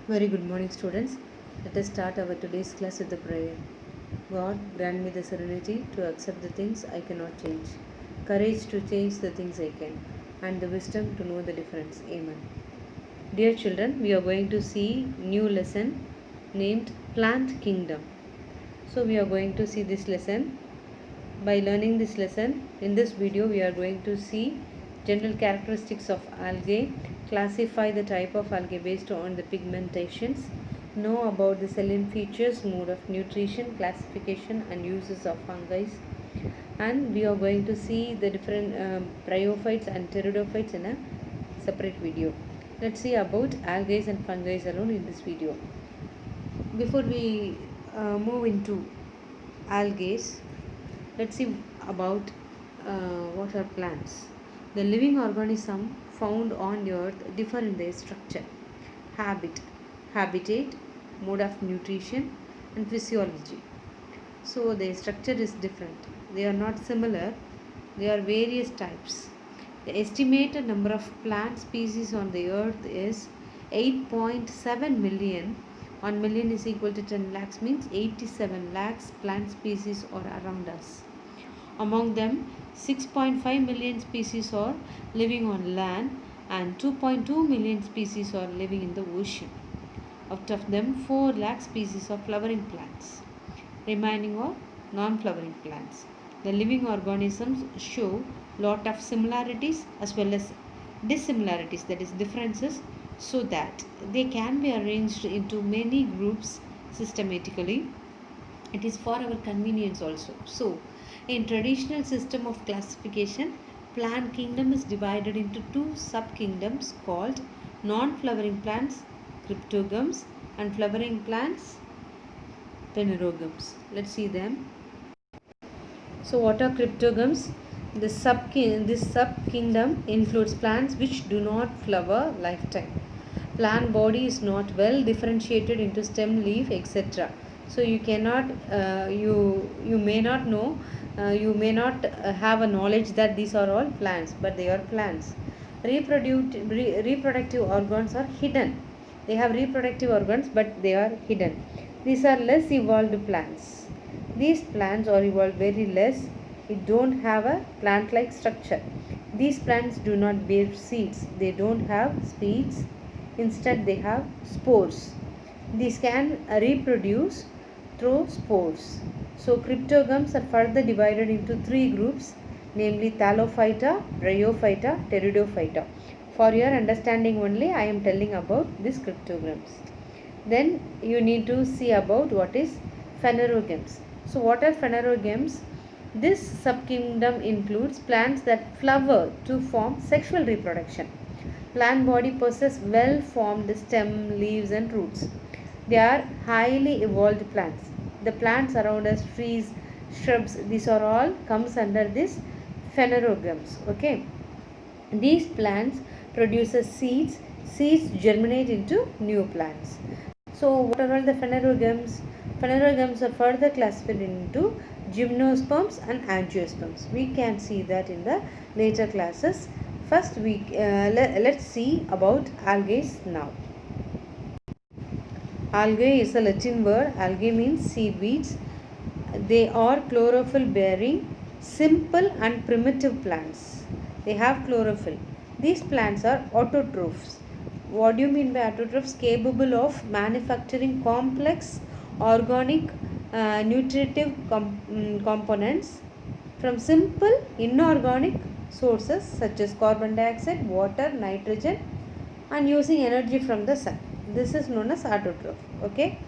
Very good morning, students. Let us start our today's class with a prayer. God, grant me the serenity to accept the things I cannot change, courage to change the things I can, and the wisdom to know the difference. Amen. Dear children, we are going to see new lesson named Plant Kingdom. So we are going to see this lesson. By learning this lesson, in this video we are going to see general characteristics of algae, classify the type of algae based on the pigmentations, know about the saline features, mode of nutrition, classification and uses of fungi, and we are going to see the different bryophytes and pteridophytes in a separate video. Let's see about algae and fungi alone in this video. Before we move into algae, let's see about what are plants. The living organism found on earth differ in their structure, habitat, mode of nutrition and physiology. So their structure is different. They are not similar. There are various types. The estimated number of plant species on the earth is 8.7 million. 1 million is equal to 10 lakhs means 87 lakhs plant species are around us. Among them, 6.5 million species are living on land and 2.2 million species are living in the ocean. Out of them, 4 lakh species are flowering plants. Remaining are non-flowering plants. The living organisms show lot of similarities as well as dissimilarities, that is differences, so that they can be arranged into many groups systematically. It is for our convenience also. So in traditional system of classification, plant kingdom is divided into two subkingdoms called non-flowering plants, cryptogams, and flowering plants, phanerogams. Let's see them. So what are cryptogams? This subkingdom includes plants which do not flower lifetime. Plant body is not well differentiated into stem, leaf, etc. So you cannot, you may not know, you may not have a knowledge that these are all plants, but they are plants. Reproductive organs are hidden. They have reproductive organs, but they are hidden. These are less evolved plants. These plants are evolved very less. It don't have a plant-like structure. These plants do not bear seeds. They don't have seeds. Instead, they have spores. These can reproduce through spores. So, cryptogams are further divided into three groups, namely Thallophyta, Bryophyta, Pteridophyta. For your understanding only, I am telling about these cryptogams. Then you need to see about what is phanerogams. So what are phanerogams? This subkingdom includes plants that flower to form sexual reproduction. Plant body possess well formed stem, leaves and roots. They are highly evolved plants. The plants around us, trees, shrubs, these are all comes under this phanerogams. Okay. These plants produces seeds. Seeds germinate into new plants. So what are all the phanerogams? Phanerogams are further classified into gymnosperms and angiosperms. We can see that in the later classes. First, let's see about algae now. Algae is a Latin word. Algae means seaweeds. They are chlorophyll bearing, simple and primitive plants. They have chlorophyll. These plants are autotrophs. What do you mean by autotrophs? Capable of manufacturing complex organic nutritive components from simple inorganic sources such as carbon dioxide, water, nitrogen, and using energy from the sun. This is known as autotroph. Okay.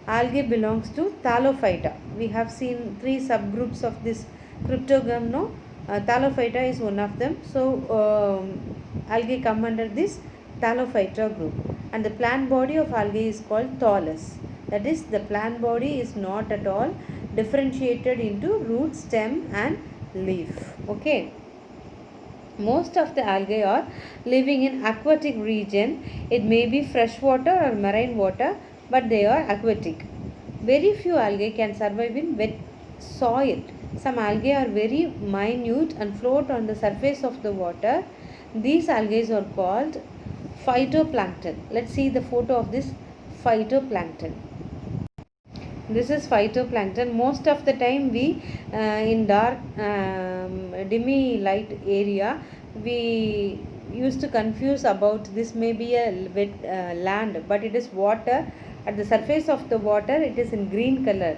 Algae belongs to Thallophyta. We have seen three subgroups of this cryptogam. No, Thallophyta is one of them. So algae come under this Thallophyta group, and the plant body of algae is called thallus. That is, the plant body is not at all differentiated into root, stem, and leaf. Okay. Most of the algae are living in aquatic region. It may be freshwater or marine water, but they are aquatic. Very few algae can survive in wet soil. Some algae are very minute and float on the surface of the water. These algae are called phytoplankton. Let's see the photo of this phytoplankton. This is phytoplankton. Most of the time we in dark demi light area we used to confuse about this may be a wet land, but it is water. At the surface of the water it is in green color,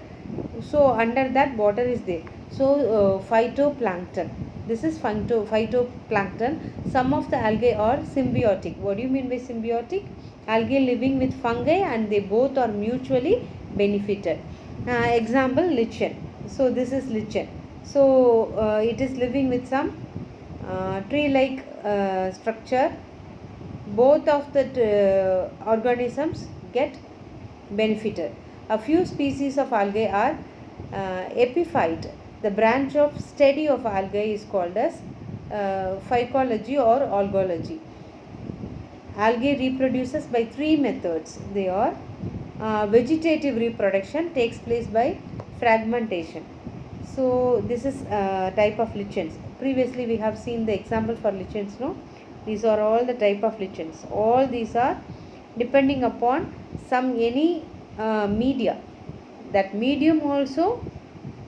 so under that water is there. So phytoplankton, this is phytoplankton. Some of the algae are symbiotic. What do you mean by symbiotic? Algae living with fungi and they both are mutually benefited. Example, lichen. So this is lichen. So it is living with some tree like structure. Both of the organisms get benefited. A few species of algae are epiphyte. The branch of study of algae is called as phycology or algology. Algae reproduces by three methods. They are vegetative reproduction takes place by fragmentation. So this is type of lichens. Previously we have seen the example for lichens, no? These are all the type of lichens. All these are depending upon any media. That medium also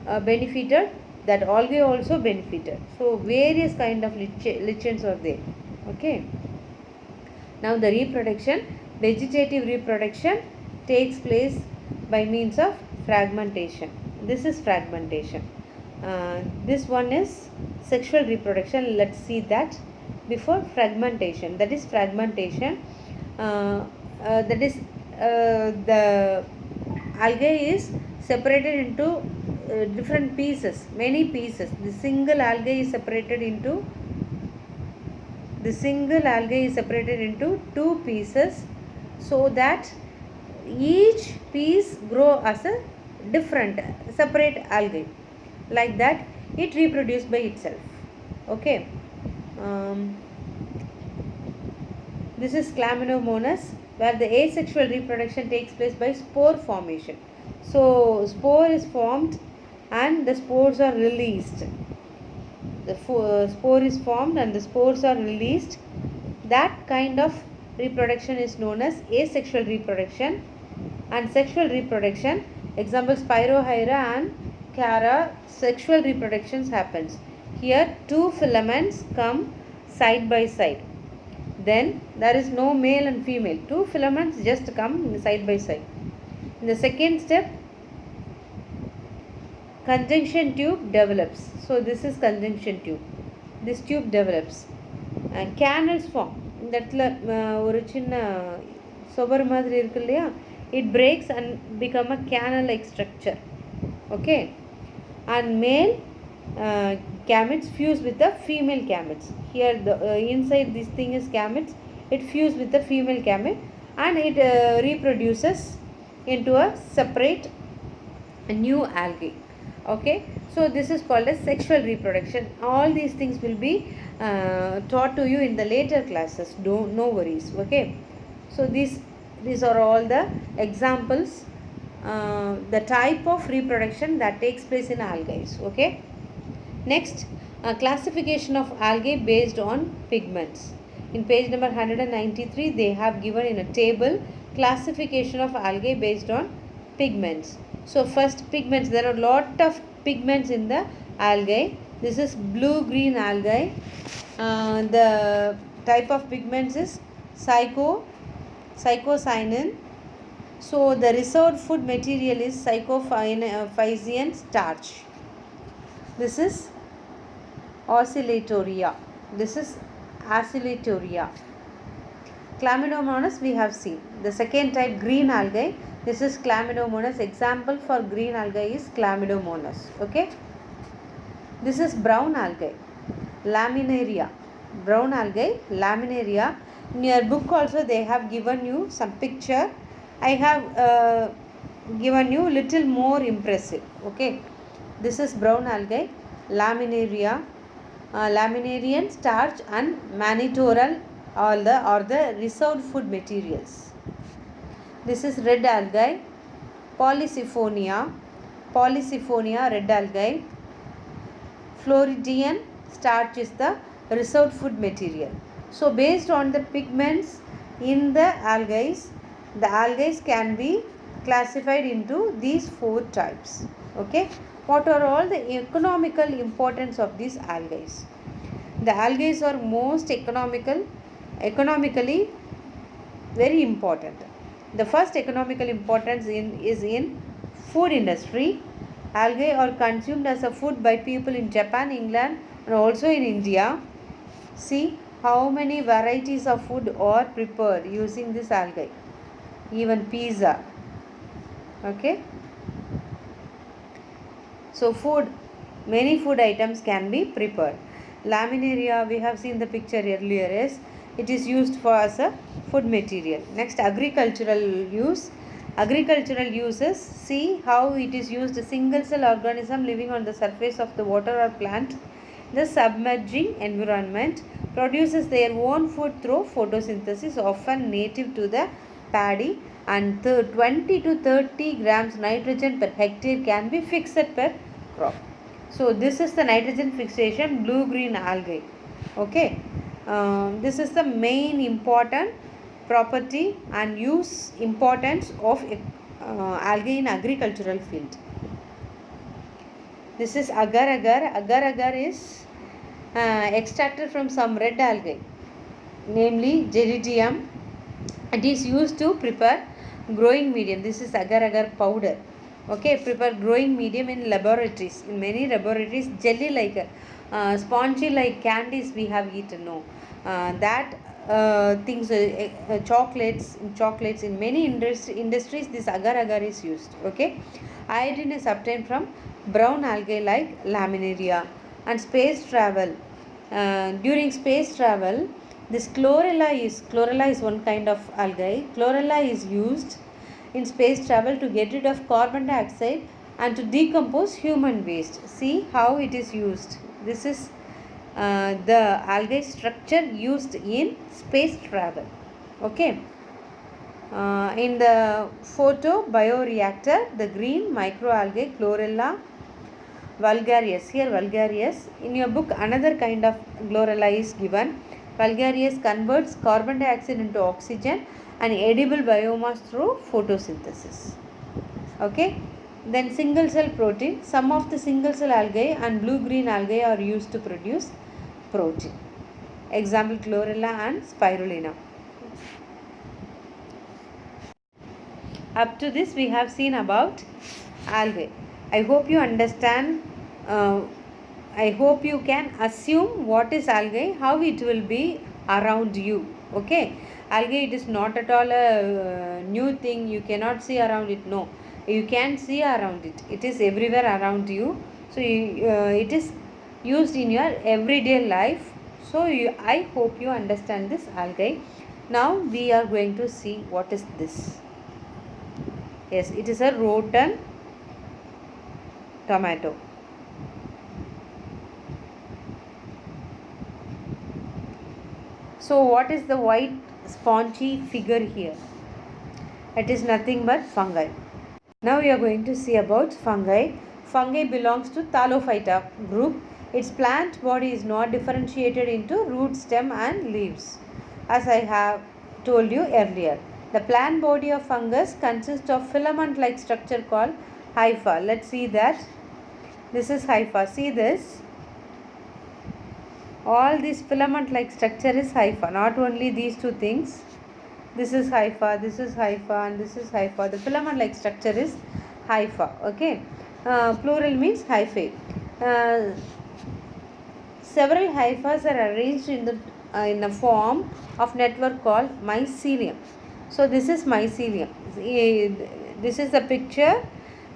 benefited, that algae also benefited. So various kind of lichens are there. Okay. Now the reproduction, vegetative reproduction takes place by means of fragmentation. This is fragmentation. This one is sexual reproduction. Let's see that before fragmentation. That is fragmentation. That is the algae is separated into different pieces, many pieces. The single algae is separated into two pieces, so that each piece grow as a different separate algae. Like that it reproduces by itself. Okay. This is Chlamydomonas, where the asexual reproduction takes place by spore formation. So spore is formed and the spores are released. The spore is formed and the spores are released. That kind of reproduction is known as asexual reproduction. And sexual reproduction, example Spirohyra and Chara, sexual reproductions happens. Here two filaments come side by side. Then there is no male and female. Two filaments just come side by side. In the second step, conjunction tube develops. So this is conjunction tube. This tube develops. Canals form. இந்த இடத்துல ஒரு சின்ன சுவர் மாதிரி இருக்கு இல்லையா, it breaks and become a canal like structure. Okay. And male gametes fuse with the female gametes. Here the inside this thing is gametes. It fuse with the female gamete and it reproduces into a separate new algae. Okay. So this is called as sexual reproduction. All these things will be taught to you in the later classes. No worries. Okay. So these are all the examples, the type of reproduction that takes place in algae. Okay. Next, classification of algae based on pigments. In page number 193, they have given in a table classification of algae based on pigments. So first, pigments. There are a lot of pigments in the algae. This is blue-green algae. The type of pigments is cycocyanin. So the reserved food material is cycophysian starch. This is oscillatoria. This is oscillatoria. Chlamydomonas we have seen. The second type, green algae. This is Chlamydomonas. Example for green algae is Chlamydomonas. Okay. This is brown algae, Laminaria. Brown algae, Laminaria. In your book also they have given you some picture. I have given you little more impressive. Okay. This is brown algae, Laminaria. Laminarian starch and mannitol are the reserved food materials. This is red algae, Polysiphonia red algae. Floridian starch is the reserved food material. So based on the pigments in the algae, The algae can be classified into these four types. Okay, what are all the economical importance of these algae? The algae are most economically very important. The first economical importance is in food industry. Algae are consumed as a food by people in Japan, England, and also in India. See how many varieties of food are prepared using this algae. Even pizza. Okay. So many food items can be prepared. Laminaria, we have seen the picture earlier, is it is used for as a food material. Next, agricultural use. Agricultural uses, see how it is used. A single cell organism living on the surface of the water or plant. The submerging environment produces their own food through photosynthesis, often native to the paddy, and 20 to 30 grams nitrogen per hectare can be fixed per crop. So this is the nitrogen fixation, blue green algae. Okay, this is the main important property and use importance of algae in agricultural field. This is agar agar. Agar agar is extracted from some red algae, namely Geridium. It is used to prepare growing medium. This is agar agar powder. Okay, prepare growing medium in laboratories. In many laboratories, jelly like spongy like candies we have eaten. No, that things, chocolates in many industries this agar agar is used. Okay, iodine is obtained from brown algae like laminaria. And space travel, during space travel, this chlorella is one kind of algae. Chlorella is used in space travel to get rid of carbon dioxide and to decompose human waste. See how it is used. This is the algae structure used in space travel. Okay. In the photo bioreactor, the green microalgae Chlorella vulgaris. Here vulgaris. In your book, another kind of chlorella is given. Vulgaris converts carbon dioxide into oxygen and edible biomass through photosynthesis. Okay. Then single cell protein. Some of the single cell algae and blue green algae are used to produce protein. Example, chlorella and spirulina. Up to this we have seen about algae. I hope you understand. I hope you can assume what is algae, how it will be around you. Okay, algae, it is not at all a new thing. You cannot see around it. No, you can see around it. It is everywhere around you. So it is used in your everyday life. So I hope you understand this algae. Now we are going to see what is this. Yes, it is a rotten tomato. So what is the white spongy figure here? It is nothing but fungi. Now we are going to see about fungi. Fungi belongs to Thallophyta group. Its plant body is not differentiated into root, stem and leaves, as I have told you earlier. The plant body of fungus consists of filament-like structure called hypha. Let's see that. This is hypha. See this. All this filament-like structure is hypha. Not only these two things. This is hypha, this is hypha, and this is hypha. The filament-like structure is hypha. Okay. Plural means hyphae. Several hyphas are arranged in a form of network called mycelium. So this is mycelium. This is the picture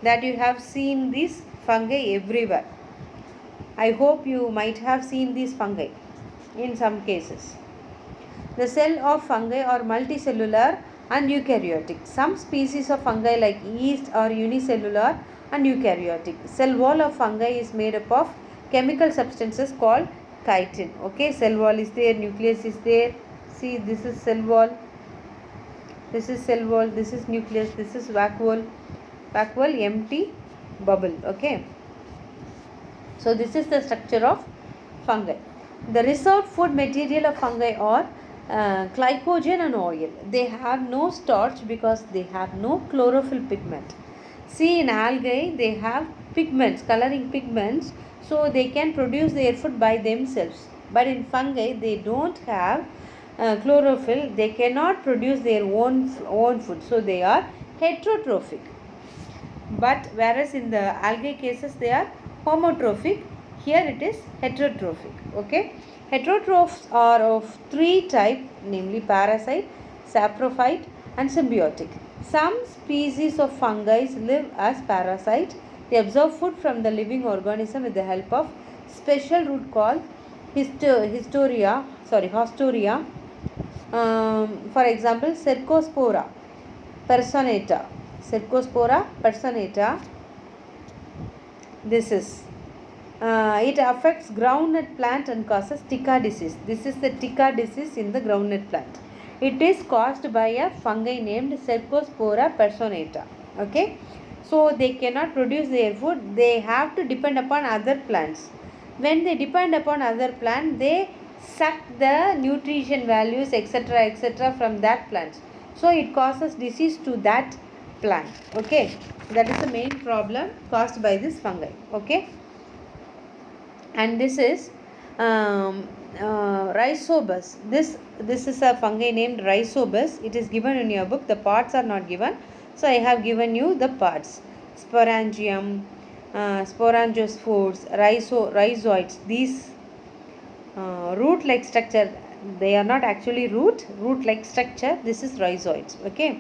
that you have seen these fungi everywhere. I hope you might have seen these fungi in some cases. The cell of fungi are multicellular and eukaryotic. Some species of fungi like yeast are unicellular and eukaryotic. Cell wall of fungi is made up of chemical substances called chitin. Okay, cell wall is there, nucleus is there. See, this is cell wall. This is cell wall, this is nucleus, this is vacuole. Vacuole, empty bubble. Okay. So this is the structure of fungi. The reserved food material of fungi are glycogen and oil. They have no starch because they have no chlorophyll pigment. See, in algae they have pigments, coloring pigments, so they can produce their food by themselves. But in fungi they don't have chlorophyll. They cannot produce their own food, so they are heterotrophic. But whereas in the algae cases they are homotrophic, here it is heterotrophic. Okay, heterotrophs are of three types, namely parasite, saprophyte and symbiotic. Some species of fungi live as parasite. They absorb food from the living organism with the help of special root called Hostoria. For example, Cercospora personata. Cercospora personata. This is it affects groundnut plant and causes tica disease. This is the tica disease in the groundnut plant. It is caused by a fungi named Cercospora personata. Okay, so they cannot produce their food. They have to depend upon other plants. When they depend upon other plant, they suck the nutrition values, etc., from that plant. So it causes disease to that plant. Okay, that is the main problem caused by this fungi. Okay, and this is Rhizobus. This is a fungi named Rhizobus. It is given in your book. The parts are not given, so I have given you the parts. Sporangium, sporangiosphores, rhizoids. These root-like structure, they are not actually root-like structure. This is rhizoids. Okay.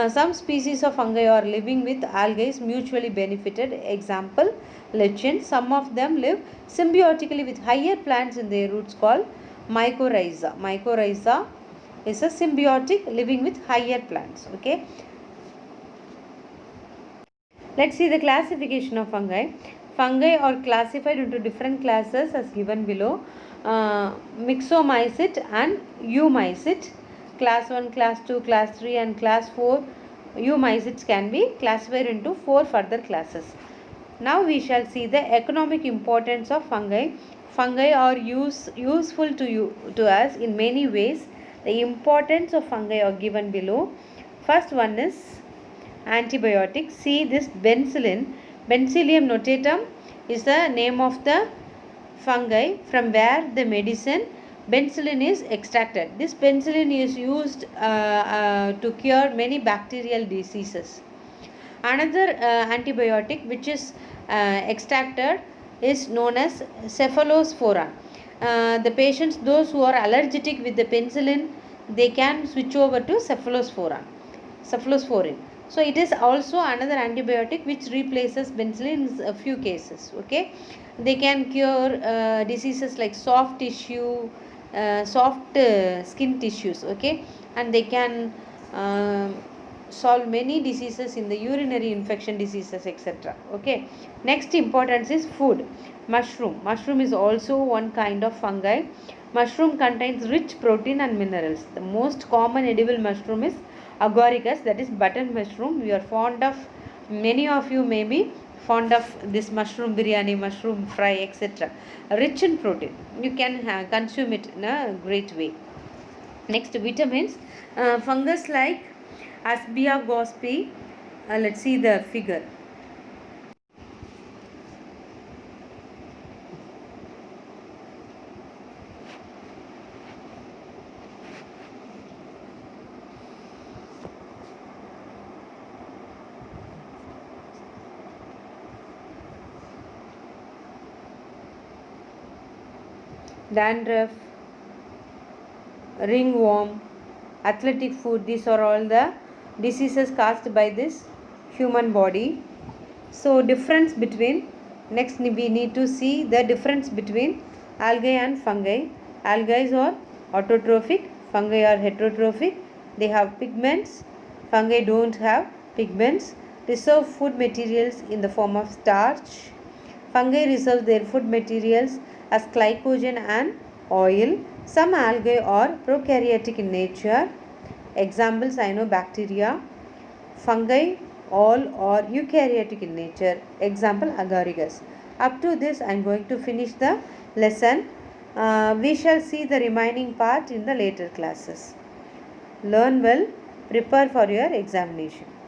Some species of fungi are living with algae mutually benefited. Example, lichens. Some of them live symbiotically with higher plants in their roots called mycorrhiza. Mycorrhiza is a symbiotic living with higher plants. Okay. Let's see the classification of fungi. Fungi are classified into different classes as given below. Myxomycete and Eumycete. Class 1, class 2, class 3 and class 4 Eumycetes can be classified into 4 further classes. Now we shall see the economic importance of fungi. Fungi are useful to us in many ways. The importance of fungi are given below. First one is antibiotics. See this penicillin. Penicillium notatum is the name of the fungi from where the medicine penicillin is extracted. This penicillin is used to cure many bacterial diseases. Another antibiotic which is extracted is known as cephalosporin. The patients, those who are allergic with the penicillin, they can switch over to cephalosporin. So it is also another antibiotic which replaces penicillin in a few cases. Okay, they can cure diseases like soft tissue, soft skin tissues. Okay, and they can solve many diseases in the urinary infection diseases, etc. Okay, next importance is food. Mushroom is also one kind of fungi. Mushroom contains rich protein and minerals. The most common edible mushroom is agaricus, that is button mushroom. We are fond of, many of you may be fond of this mushroom biryani, mushroom fry, etc. Rich in protein. You can consume it in a great way. Next, vitamins. Fungus like Asbiagospi. Let's see the figure. Dandruff, ringworm, athletic foot, these are all the diseases caused by this human body. So difference between, next we need to see the difference between algae and fungi. Algae are autotrophic, fungi are heterotrophic. They have pigments, fungi don't have pigments. Reserve food materials in the form of starch. Fungi reserve their food materials as glycogen and oil. Some algae are prokaryotic in nature. Examples, cyanobacteria. Fungi all are eukaryotic in nature. Example, agaricus. Up to this I am going to finish the lesson. We shall see the remaining part in the later classes. Learn well, prepare for your examination.